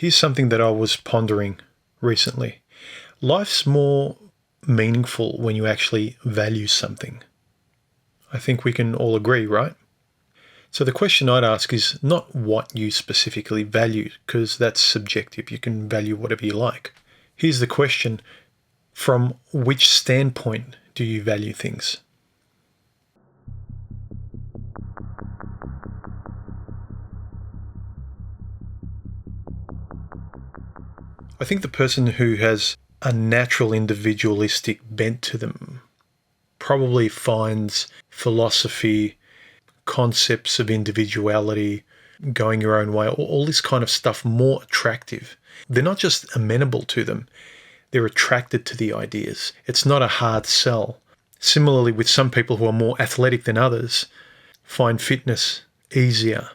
Here's something that I was pondering recently. Life's more meaningful when you actually value something. I think we can all agree, right? So the question I'd ask is not what you specifically value, because that's subjective. You can value whatever you like. Here's the question: from which standpoint do you value things? I think the person who has a natural individualistic bent to them probably finds philosophy, concepts of individuality, going your own way, all this kind of stuff more attractive. They're not just amenable to them, they're attracted to the ideas. It's not a hard sell. Similarly, with some people who are more athletic than others, find fitness easier.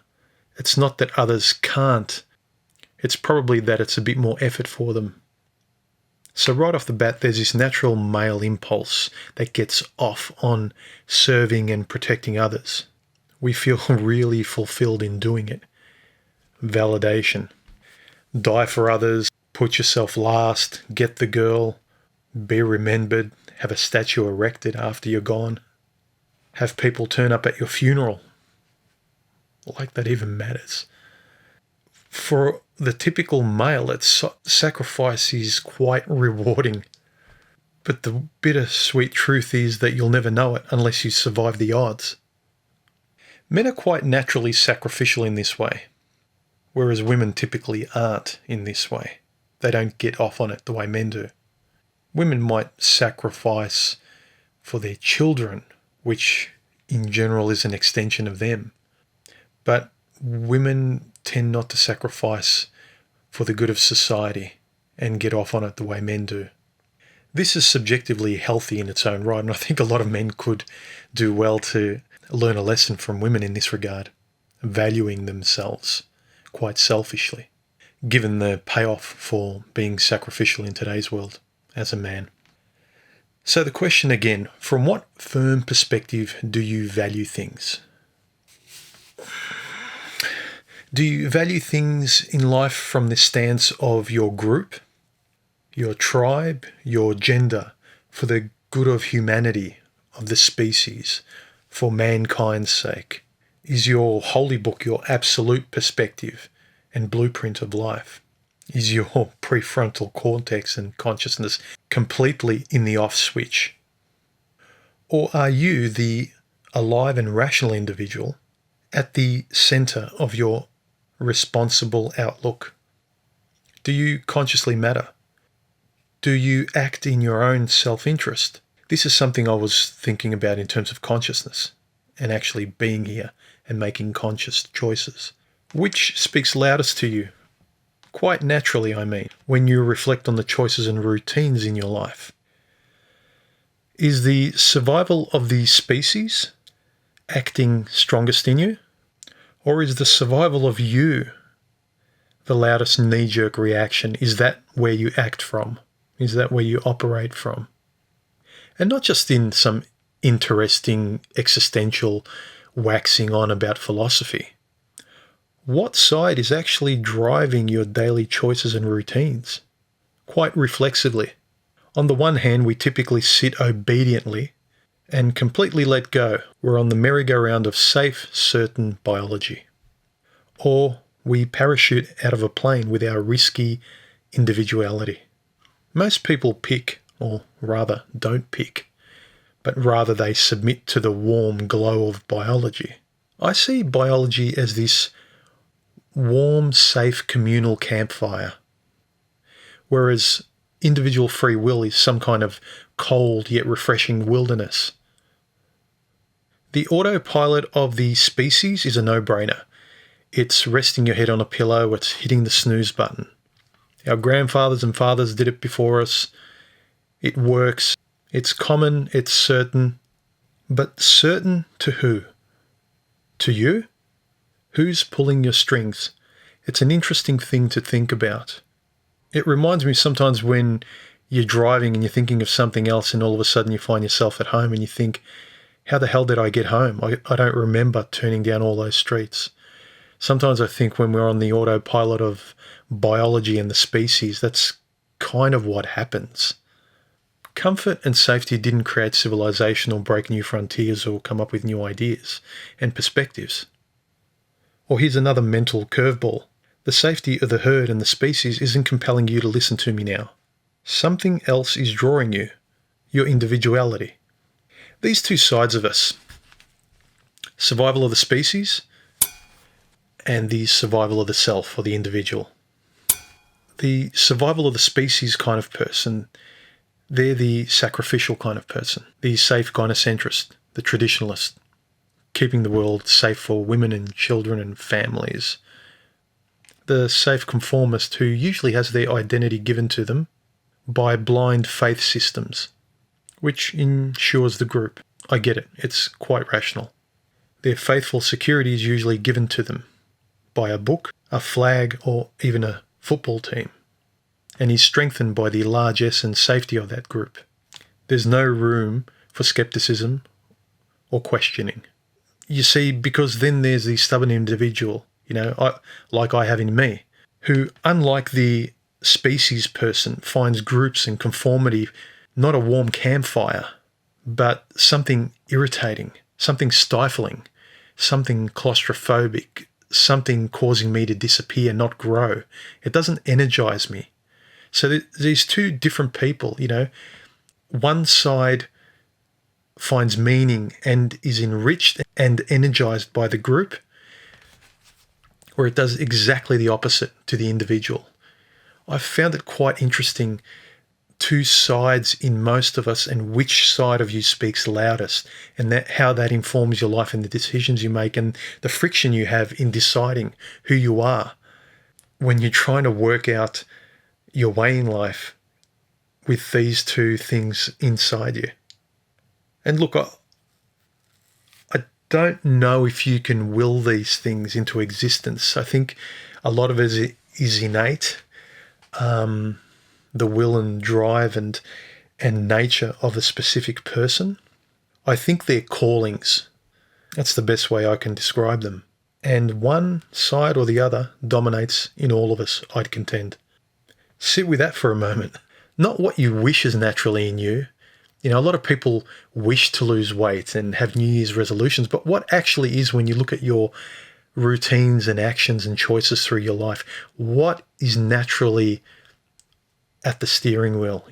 It's not that others can't. It's probably that it's a bit more effort for them. So right off the bat, there's this natural male impulse that gets off on serving and protecting others. We feel really fulfilled in doing it. Validation. Die for others, put yourself last, get the girl, be remembered, have a statue erected after you're gone, have people turn up at your funeral. Like that even matters. For the typical male, sacrifice is quite rewarding. But the bittersweet truth is that you'll never know it unless you survive the odds. Men are quite naturally sacrificial in this way, whereas women typically aren't in this way. They don't get off on it the way men do. Women might sacrifice for their children, which in general is an extension of them. But women tend not to sacrifice for the good of society and get off on it the way men do. This is subjectively healthy in its own right, and I think a lot of men could do well to learn a lesson from women in this regard, valuing themselves quite selfishly, given the payoff for being sacrificial in today's world as a man. So the question again, from what firm perspective do you value things? Do you value things in life from the stance of your group, your tribe, your gender, for the good of humanity, of the species, for mankind's sake? Is your holy book your absolute perspective and blueprint of life? Is your prefrontal cortex and consciousness completely in the off switch? Or are you, the alive and rational individual, at the center of your responsible outlook? Do you consciously matter? Do you act in your own self-interest? This is something I was thinking about in terms of consciousness and actually being here and making conscious choices. Which speaks loudest to you? Quite naturally, I mean, when you reflect on the choices and routines in your life. Is the survival of the species acting strongest in you? Or is the survival of you the loudest knee-jerk reaction? Is that where you act from? Is that where you operate from? And not just in some interesting existential waxing on about philosophy. What side is actually driving your daily choices and routines? Quite reflexively. On the one hand, we typically sit obediently and completely let go. We're on the merry-go-round of safe, certain biology. Or we parachute out of a plane with our risky individuality. Most people pick, or rather don't pick, but rather they submit to the warm glow of biology. I see biology as this warm, safe, communal campfire, whereas individual free will is some kind of cold yet refreshing wilderness. The autopilot of the species is a no-brainer. It's resting your head on a pillow, it's hitting the snooze button. Our grandfathers and fathers did it before us. It works. It's common, it's certain. But certain to who? To you? Who's pulling your strings? It's an interesting thing to think about. It reminds me sometimes when you're driving and you're thinking of something else and all of a sudden you find yourself at home and you think, how the hell did I get home? I don't remember turning down all those streets. Sometimes I think when we're on the autopilot of biology and the species, that's kind of what happens. Comfort and safety didn't create civilization or break new frontiers or come up with new ideas and perspectives. Or here's another mental curveball. The safety of the herd and the species isn't compelling you to listen to me now. Something else is drawing you, your individuality. These two sides of us, survival of the species and the survival of the self or the individual. The survival of the species kind of person, they're the sacrificial kind of person, the safe gynocentrist, the traditionalist, keeping the world safe for women and children and families. The safe conformist who usually has their identity given to them by blind faith systems, which ensures the group. I get it, it's quite rational. Their faithful security is usually given to them by a book, a flag, or even a football team, and is strengthened by the largesse and safety of that group. There's no room for skepticism or questioning. You see, because then there's the stubborn individual, like I have in me, who, unlike the species person, finds groups and conformity not a warm campfire, but something irritating, something stifling, something claustrophobic, something causing me to disappear, not grow. It doesn't energize me. So these two different people, one side finds meaning and is enriched and energized by the group, or it does exactly the opposite to the individual. I've found it quite interesting, two sides in most of us and which side of you speaks loudest, and how that informs your life and the decisions you make and the friction you have in deciding who you are when you're trying to work out your way in life with these two things inside you. And look, I don't know if you can will these things into existence. I think a lot of it is innate. The will and drive and nature of a specific person. I think they're callings. That's the best way I can describe them. And one side or the other dominates in all of us, I'd contend. Sit with that for a moment. Not what you wish is naturally in you. A lot of people wish to lose weight and have New Year's resolutions, but what actually is, when you look at your routines and actions and choices through your life, what is naturally at the steering wheel?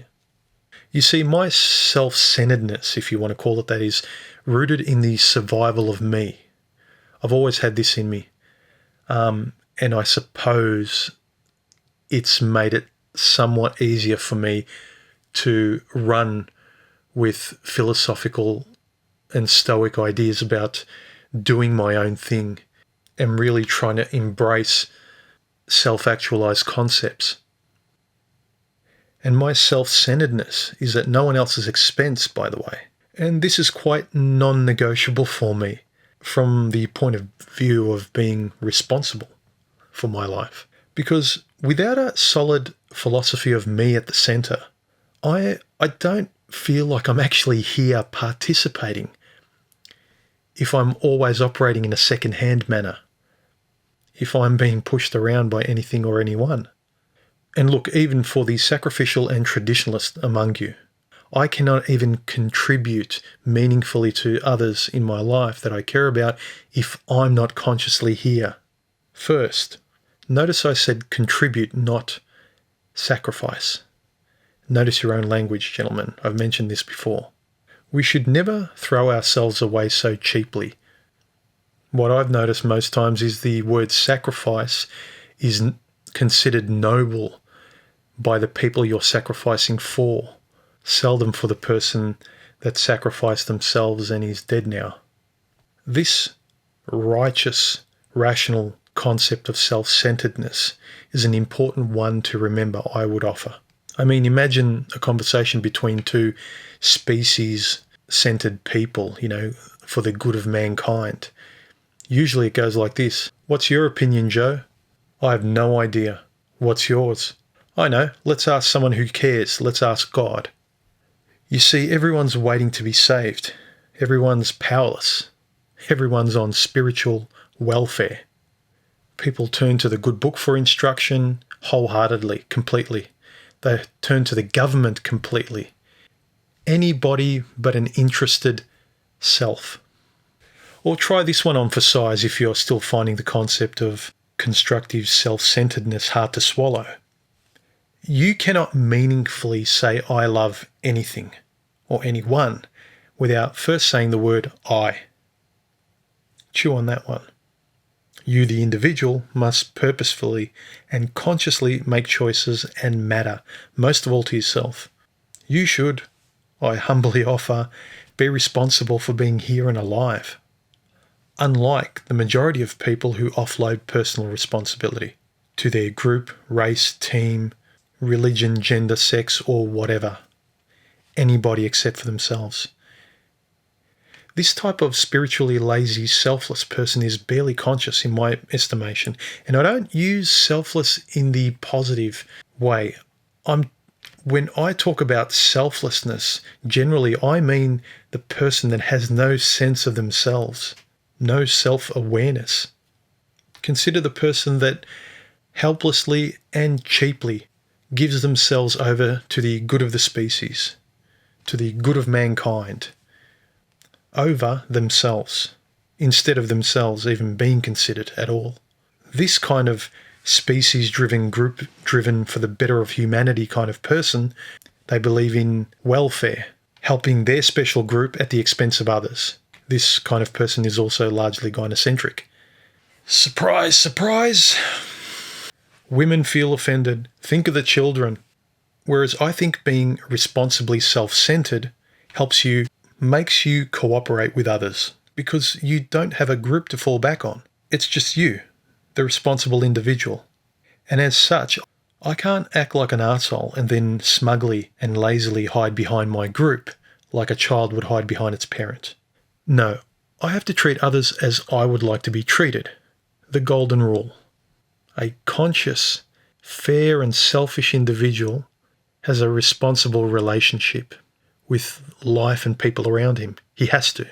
You see, my self-centeredness, if you want to call it that, is rooted in the survival of me. I've always had this in me. And I suppose it's made it somewhat easier for me to run with philosophical and stoic ideas about doing my own thing and really trying to embrace self-actualized concepts. And my self-centeredness is at no one else's expense, by the way. And this is quite non-negotiable for me from the point of view of being responsible for my life. Because without a solid philosophy of me at the center, I don't feel like I'm actually here participating if I'm always operating in a second-hand manner, if I'm being pushed around by anything or anyone. And look, even for the sacrificial and traditionalist among you, I cannot even contribute meaningfully to others in my life that I care about if I'm not consciously here. First, notice I said contribute, not sacrifice. Notice your own language, gentlemen. I've mentioned this before. We should never throw ourselves away so cheaply. What I've noticed most times is the word sacrifice is considered noble by the people you're sacrificing for, seldom for the person that sacrificed themselves and is dead now. This righteous, rational concept of self-centeredness is an important one to remember, I would offer. I mean, imagine a conversation between two species-centered people, for the good of mankind. Usually it goes like this. What's your opinion, Joe? I have no idea. What's yours? I know. Let's ask someone who cares. Let's ask God. You see, everyone's waiting to be saved. Everyone's powerless. Everyone's on spiritual welfare. People turn to the good book for instruction wholeheartedly, completely. They turn to the government completely. Anybody but an interested self. Or try this one on for size if you're still finding the concept of constructive self-centeredness hard to swallow. You cannot meaningfully say I love anything or anyone without first saying the word I. Chew on that one. You, the individual, must purposefully and consciously make choices and matter, most of all to yourself. You should, I humbly offer, be responsible for being here and alive, unlike the majority of people who offload personal responsibility to their group, race, team, religion, gender, sex, or whatever. Anybody except for themselves. This type of spiritually lazy, selfless person is barely conscious in my estimation, and I don't use selfless in the positive way. When I talk about selflessness, generally I mean the person that has no sense of themselves, no self-awareness. Consider the person that helplessly and cheaply gives themselves over to the good of the species, to the good of mankind, over themselves, instead of themselves even being considered at all. This kind of species-driven, group-driven for the better of humanity kind of person, they believe in welfare, helping their special group at the expense of others. This kind of person is also largely gynocentric. Surprise, surprise! Women feel offended. Think of the children. Whereas I think being responsibly self-centered makes you cooperate with others because you don't have a group to fall back on. It's just you, the responsible individual. And as such, I can't act like an arsehole and then smugly and lazily hide behind my group like a child would hide behind its parent. No, I have to treat others as I would like to be treated. The golden rule. A conscious, fair and selfish individual has a responsible relationship with life and people around him. He has to.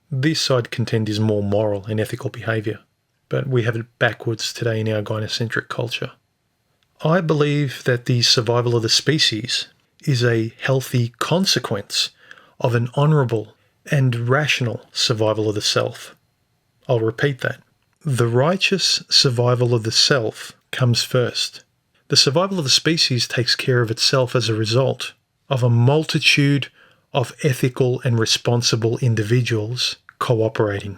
This, I'd contend, is more moral and ethical behaviour, but we have it backwards today in our gynocentric culture. I believe that the survival of the species is a healthy consequence of an honourable and rational survival of the self. I'll repeat that. The righteous survival of the self comes first. The survival of the species takes care of itself as a result of a multitude of ethical and responsible individuals cooperating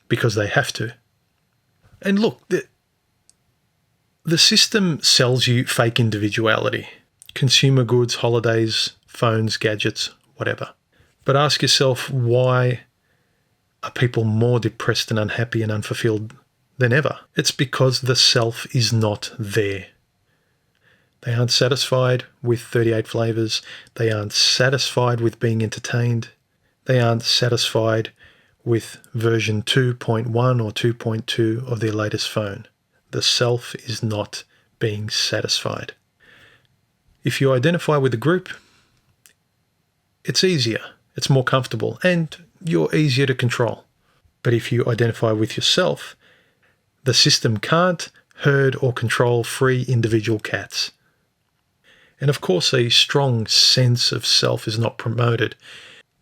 because they have to. And look, the system sells you fake individuality, consumer goods, holidays, phones, gadgets, whatever. But ask yourself, why are people more depressed and unhappy and unfulfilled than ever? It's because the self is not there. They aren't satisfied with 38 flavours. They aren't satisfied with being entertained. They aren't satisfied with version 2.1 or 2.2 of their latest phone. The self is not being satisfied. If you identify with the group, it's easier, it's more comfortable, and you're easier to control. But if you identify with yourself, the system can't herd or control free individual cats. And of course, a strong sense of self is not promoted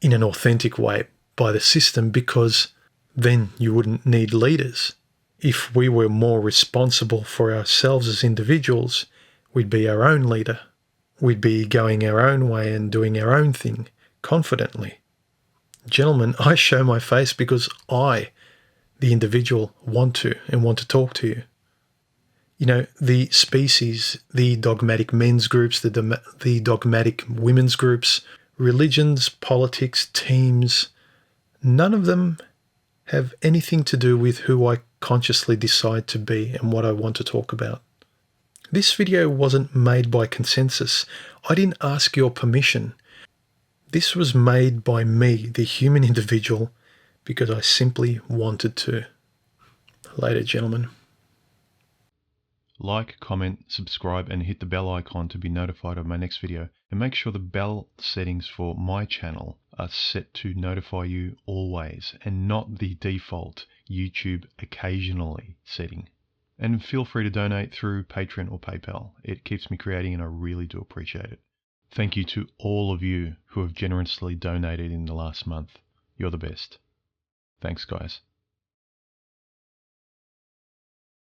in an authentic way by the system, because then you wouldn't need leaders. If we were more responsible for ourselves as individuals, we'd be our own leader. We'd be going our own way and doing our own thing confidently. Gentlemen, I show my face because I, the individual, want to talk to you. You know, the species, the dogmatic men's groups, the dogmatic women's groups, religions, politics, teams, none of them have anything to do with who I consciously decide to be and what I want to talk about. This video wasn't made by consensus. I didn't ask your permission. This was made by me, the human individual, because I simply wanted to. Later, gentlemen. Like, comment, subscribe and hit the bell icon to be notified of my next video, and make sure the bell settings for my channel are set to notify you always and not the default YouTube occasionally setting. And feel free to donate through Patreon or PayPal. It keeps me creating and I really do appreciate it. Thank you to all of you who have generously donated in the last month. You're the best. Thanks, guys.